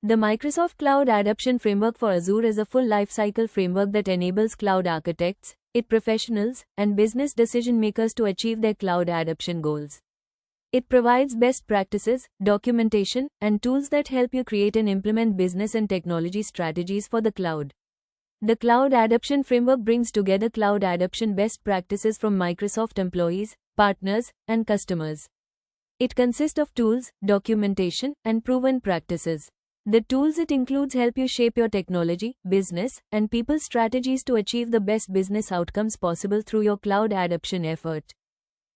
The Microsoft Cloud Adoption Framework for Azure is a full lifecycle framework that enables cloud architects, IT professionals, and business decision makers to achieve their cloud adoption goals. It provides best practices, documentation, and tools that help you create and implement business and technology strategies for the cloud. The Cloud Adoption Framework brings together cloud adoption best practices from Microsoft employees, partners, and customers. It consists of tools, documentation, and proven practices. The tools it includes help you shape your technology, business, and people strategies to achieve the best business outcomes possible through your cloud adoption effort.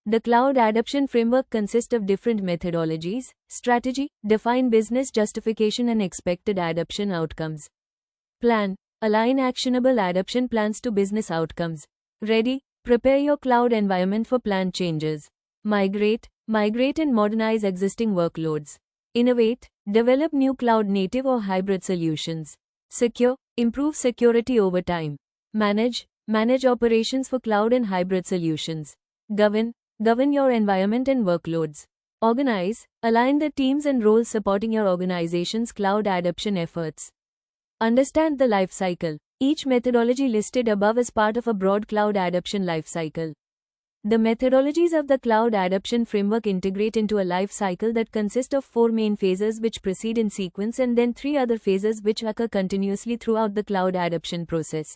The Cloud Adoption Framework consists of different methodologies: strategy, define business justification and expected adoption outcomes. Plan, align actionable adoption plans to business outcomes. Ready, prepare your cloud environment for planned changes. Migrate and modernize existing workloads. Innovate, develop new cloud-native or hybrid solutions. Secure, improve security over time. Manage operations for cloud and hybrid solutions. Govern your environment and workloads. Organize, align the teams and roles supporting your organization's cloud adoption efforts. Understand the life cycle. Each methodology listed above is part of a broad cloud adoption life cycle. The methodologies of the Cloud Adoption Framework integrate into a life cycle that consists of 4 main phases which proceed in sequence and then 3 other phases which occur continuously throughout the cloud adoption process.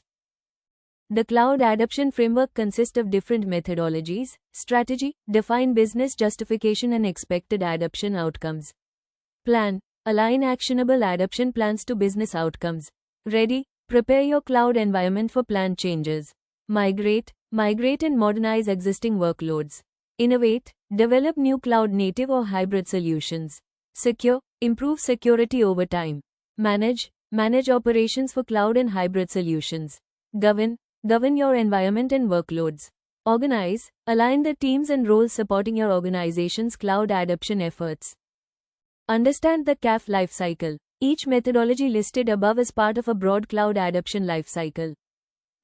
The Cloud Adoption Framework consists of different methodologies: strategy, define business justification and expected adoption outcomes. Plan, align actionable adoption plans to business outcomes. Ready, prepare your cloud environment for planned changes. Migrate and modernize existing workloads. Innovate, develop new cloud-native or hybrid solutions. Secure, improve security over time. Manage operations for cloud and hybrid solutions. Govern your environment and workloads. Organize, align the teams and roles supporting your organization's cloud adoption efforts. Understand the CAF lifecycle. Each methodology listed above is part of a broad cloud adoption lifecycle.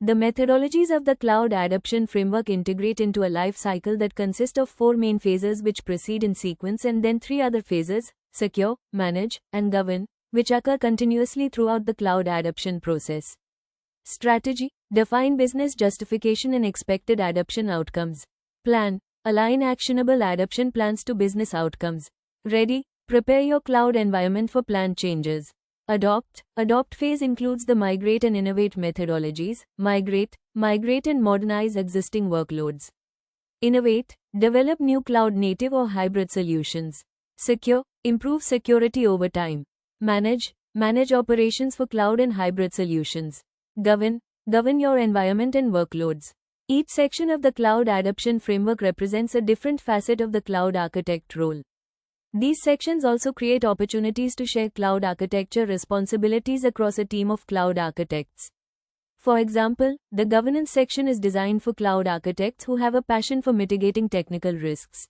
The methodologies of the Cloud Adoption Framework integrate into a life cycle that consists of 4 main phases which proceed in sequence and then 3 other phases: secure, manage, and govern, which occur continuously throughout the cloud adoption process. Strategy, define business justification and expected adoption outcomes. Plan, align actionable adoption plans to business outcomes. Ready, prepare your cloud environment for planned changes. Adopt phase includes the migrate and innovate methodologies: migrate and modernize existing workloads. Innovate, develop new cloud-native or hybrid solutions. Secure, improve security over time. Manage operations for cloud and hybrid solutions. Govern your environment and workloads. Each section of the Cloud Adoption Framework represents a different facet of the cloud architect role. These sections also create opportunities to share cloud architecture responsibilities across a team of cloud architects. For example, the governance section is designed for cloud architects who have a passion for mitigating technical risks.